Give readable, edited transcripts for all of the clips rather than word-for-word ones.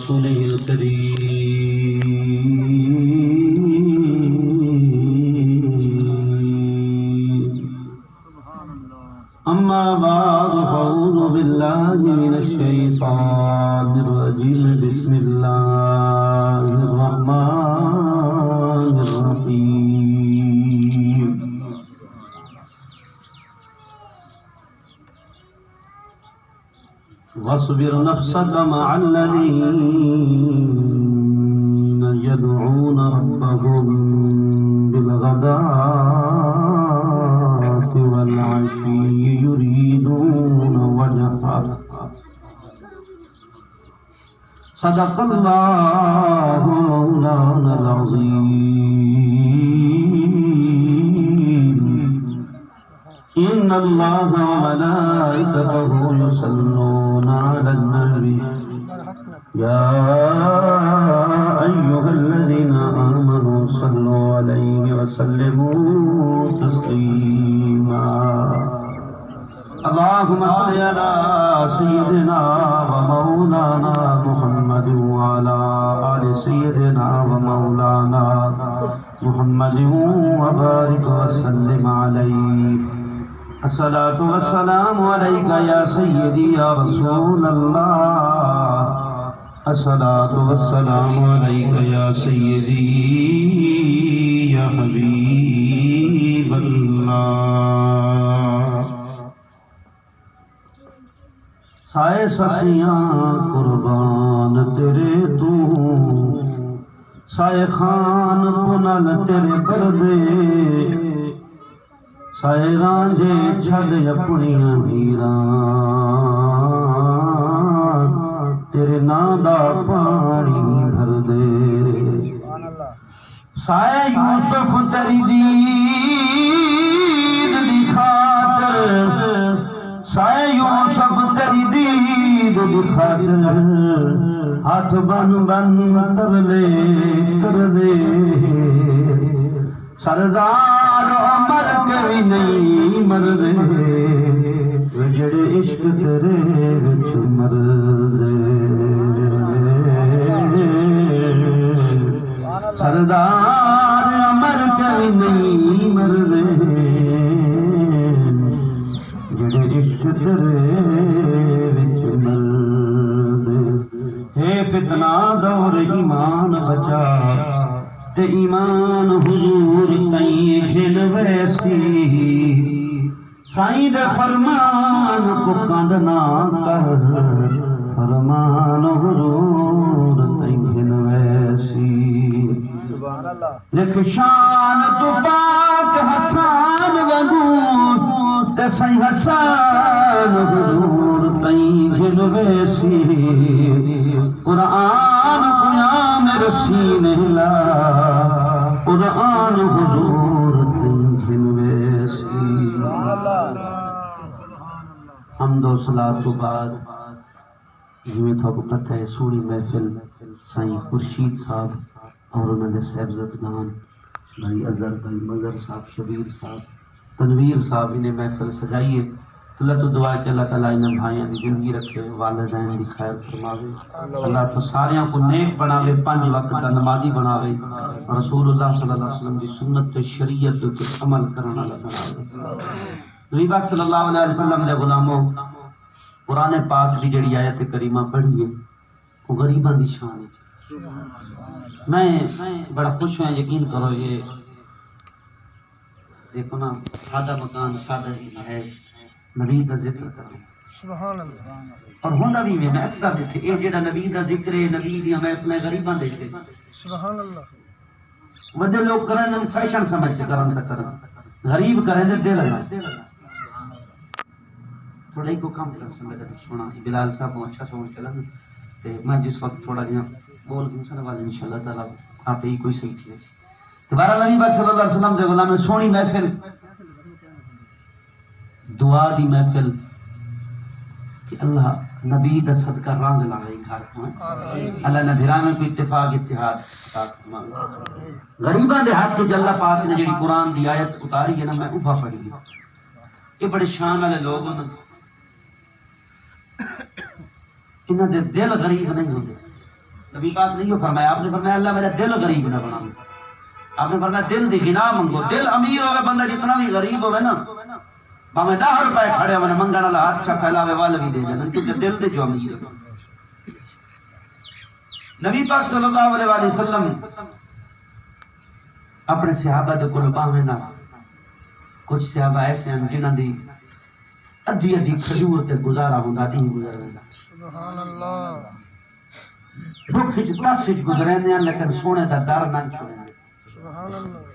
رسوله الكريم. أما بعد فأعوذ بالله من الشيطان الرجيم. بسم الله الرحمن الرحيم. واصبر نفسك مع الذين يدعون ربهم بالغداة والعشي يريدون وجهه. صدق الله مولانا العظيم. إن الله وملائكته يصلون على النبي يا أيها الذين آمنوا صلوا عليه وسلموا تسليما. اللهم صل على سيدنا ومولانا محمد وعلى آل سيدنا ومولانا محمد وبارك وسلم عليه. الصلاة والسلام عليك يا سيدي يا رسول الله. الصلاة والسلام عليك يا سيدي يا حبيب الله. سائے سسیاں قربان تیرے تو، سائے خان پنل تیرے کردے، سائے رانجے چھڑ اپنیاں ہیران، تیرے نام دا پانی بھر دے. سائے یوسف تیری دید دی خاطر، سائے یوسف تیری دید دی خاطر، ہاتھ بن بن ترلے کر دے. سردار عمر کے بھی نہیں مر دے، جڑے عشق تیرے وچ مر دے. سردار عمر کے بھی نہیں مر دے، جڑے عشق تیرے وچ مر دے. اے فتنہ دور ایمان بچا تے ایمان حضور تائیں کھل ویسی. سائیں دے فرمان کو کند نہ کر، فرمان حضور تائیں کھل ویسی. لکھ شان تو پاک حسان وگون تے سائیں حسان حضور تائیں کھل ویسی. قرآن قیام رسینے لا، قرآن حضور تنجن ویسی. حمد و صلاة تو بعد جویں تھا کو پتہ ہے سوڑی محفل سائیں خورشید صاحب اور انہوں نے صاحبزدگان بھائی اظہر بھائی مظہر صاحب شبیر صاحب تنویر صاحب انہیں محفل سجائیے. اللہ تو دعا کہ اللہ تعالیٰ انہیں بھائیاں کی زندگی رکھے، والدین دی خیر فرماوے. اللہ تو ساریاں کو نیک بناوے، 5 وقت دا نمازی بناوے، رسول اللہ صلی اللہ علیہ وسلم دی سنت شریعت کے عمل کرنا بناوے. نبی پاک صلی اللہ علیہ وسلم دے غلاموں، قرآن پاک دی جڑی آیت کریمہ پڑھیے وہ غریباں دی شان ہے. میں بڑا خوش ہوں، یقین کرو یہ دیکھو نا، سادہ مکان سادہ ہے، نبی دا ذکر کروں سبحان اللہ. اور ہوندا بھی میں اکثر دیکھے یہ جڑا نبی دا ذکر ہے، نبی دی محفلیں غریباں دے سے سبحان اللہ. وڈے لوگ کریں دے فیشن سمجھ کے کرن تے کرن، غریب کریں دے دل لگا. تھوڑا ہی کو کم کر سمجھ سونا بلال صاحب کو اچھا سمجھ چلا تے میں جس وقت تھوڑا جہاں بول انسان والے انشاءاللہ تعالی آپ ہی کوئی صحیح تھی ایسی. دوبارہ نبی پاک صلی اللہ علیہ وسلم دے غلام سونی محفل، دعا دی محفل کہ اللہ نبی دا صدقہ رنگ لائے گھر کو، اللہ نہ دھرا میں کوئی اتفاق اتحاد غریباں دے ہاتھ کے اللہ پاک نے جڑی قرآن دی آیت اتاری ہے نا، میں اوفا پڑھی ہے. یہ بڑے شان والے لوگ ہیں، انہاں دے دل غریب نہیں ہوتے. نبی پاک نہیں ہو فرمایا، آپ نے فرمایا اللہ میرا دل غریب نہ بنا، آپ نے فرمایا دل دی غنا منگو، دل امیر ہوئے بندہ جتنا بھی غریب ہوئے نا ہمیں 10 روپے کھڑے ہوئے منگن والا ہاتھ چھا پھیلاوے والے بھی دے جانا، کیونکہ دل دے جو امیر ہے۔ نبی پاک صلی اللہ علیہ وسلم اپنے صحابہ دے کول باویں نہ، کچھ صحابہ ایسے ہیں جنہاں دی ادھی ادھی کھجور تے گزارا ہوندا نہیں گزرنا، سبحان اللہ، دکھ وچ تس وچ گزرنے ہیں لیکن سونے دا در نہ چھوڑنے، سبحان اللہ،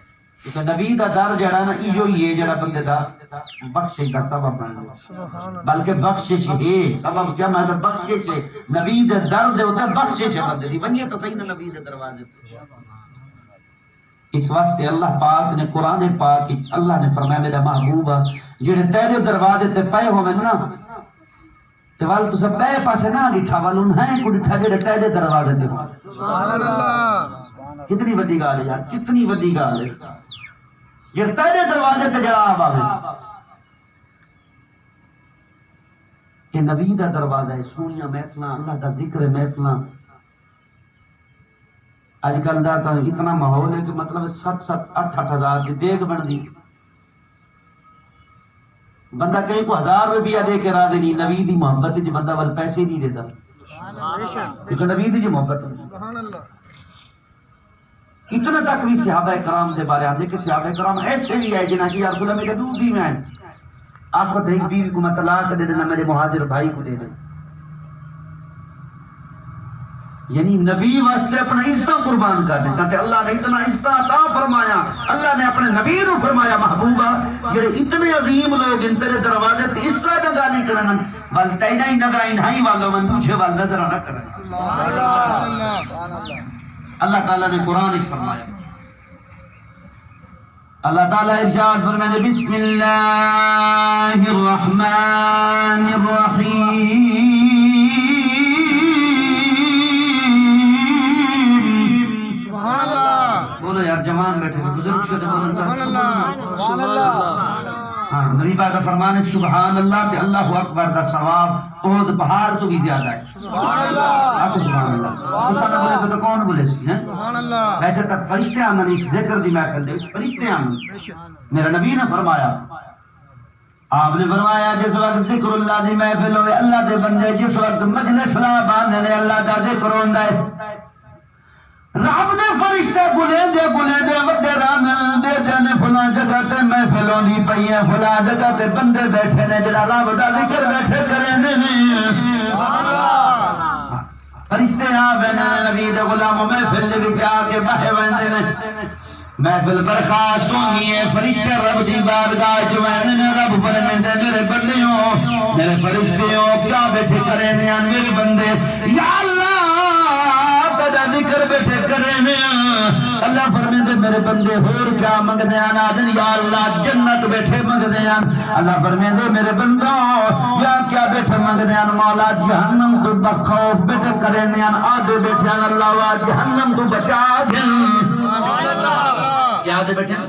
کیونکہ نبی دا در جڑا نا ایو ہی ہے جڑا بندے دا بخشش دا سبب بن جائے، سبحان اللہ، بلکہ بخشش ہے سبب کیا میں تو بخشش ہے، نبی دے در دے اوتے بخشش ہے بندے دی، ونجے تو صحیح نہ نبی دے دروازے تے۔ اس واسطے اللہ پاک نے قرآن پاک اللہ نے فرمایا میرا محبوب جڑے تیرے دروازے تے پے ہوویں نا تے وال تو سب پے پاسے نہ ڈٹھا والوں ہیں کو ڈٹھا جڑے تیرے دروازے تے ہو۔ سبحان اللہ، کتنی بڑی گل ہے یار، کتنی بڑی گل ہے، جڑے تیرے دروازے تے جواب آوے کہ نبی دا دروازہ ہے، سونیاں محفلاں اللہ دا ذکر محفلاں۔ آج کل دا تو اتنا ماحول ہے کہ مطلب 7-8 ہزار کی دیگ بن دی، بندہ کہیں کو 1000 روپیہ دے کے راضی نہیں، نبی دی محبت جو بندہ وال پیسے نہیں دیتا، کیونکہ نبی دی جو محبت ہے۔ سبحان اللہ، اتنا تک بھی صحابہ کرام دے بارے آدھے کہ صحابہ کرام ایسے بھی آئے جنہاں کی یا رسول اللہ میرے 2 بیوی ہیں، آپ کو ایک بیوی کو میں طلاق دے دینا، میرے مہاجر بھائی کو دے دینا، یعنی نبی واسطے اپنا عزت قربان کر دیتا کہ اللہ نے اتنا عزت عطا فرمایا، اللہ نے اپنے نبی کو فرمایا محبوبہ جڑے اتنے عظیم لوگ ان تیرے دروازے تے اس طرح کا گالی کرن بل تینا ہی نظر آئیں ہائی والوں من دوسرے وال نظر نہ کریں۔ اللہ تعالیٰ نے قرآن اس فرمایا، اللہ تعالیٰ ارشاد فرمایا بسم اللہ الرحمن الرحیم، بولو یار جوان بیٹھے بزرگ شدہ بولن سبحان اللہ، سبحان اللہ، ہاں نبی پاک کا فرمان ہے سبحان اللہ کہ اللہ اکبر دا ثواب احد پہاڑ تو بھی زیادہ ہے۔ سبحان اللہ، آپ سبحان اللہ، سبحان اللہ تو کون بولے سی ہیں؟ سبحان اللہ، ویسے تک فرشتے آمن اس ذکر دی محفل دے فرشتے آمن، میرا نبی نے فرمایا، آپ نے فرمایا جس وقت ذکر اللہ دی محفل ہوئے اللہ دے بندے جس وقت مجلس لا باندھنے اللہ دا ذکر ہوندا ہے رب دے فرشتے بلندے وڈے رانن دے جانے فلاں جگہ تے محفل ہوندی پئی ہے، فلاں جگہ تے بندے بیٹھے نے جڑا رب دا ذکر بیٹھے کریں نے، سبحان اللہ، فرشتے آوے نے نبی دے غلام محفل دے وچ آ کے بہے ویندے نے، محفل برخاست ہونی ہے، فرشتے رب دی بارگاہ وچ ویندے نے، رب فرماندے میرے بندیوں میرے فرشتیوں کیا بیٹھے کریں نے میرے بندے یا اللہ ذکر بیٹھے کرنے، اللہ فرمیندے میرے بندے ہور کیا منگدے ہیں آدن یا اللہ جنت بیٹھے منگدے ہیں، اللہ فرمیندے میرے بندوں یا کیا بیٹھے منگدے ہیں مولا جہنم تو بخوف بیٹھے کرنے ہیں، آدھے بیٹھے ہیں اللہ وا جہنم تو بچا دیں، کیا آدھے بیٹھے ہیں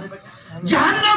جہنم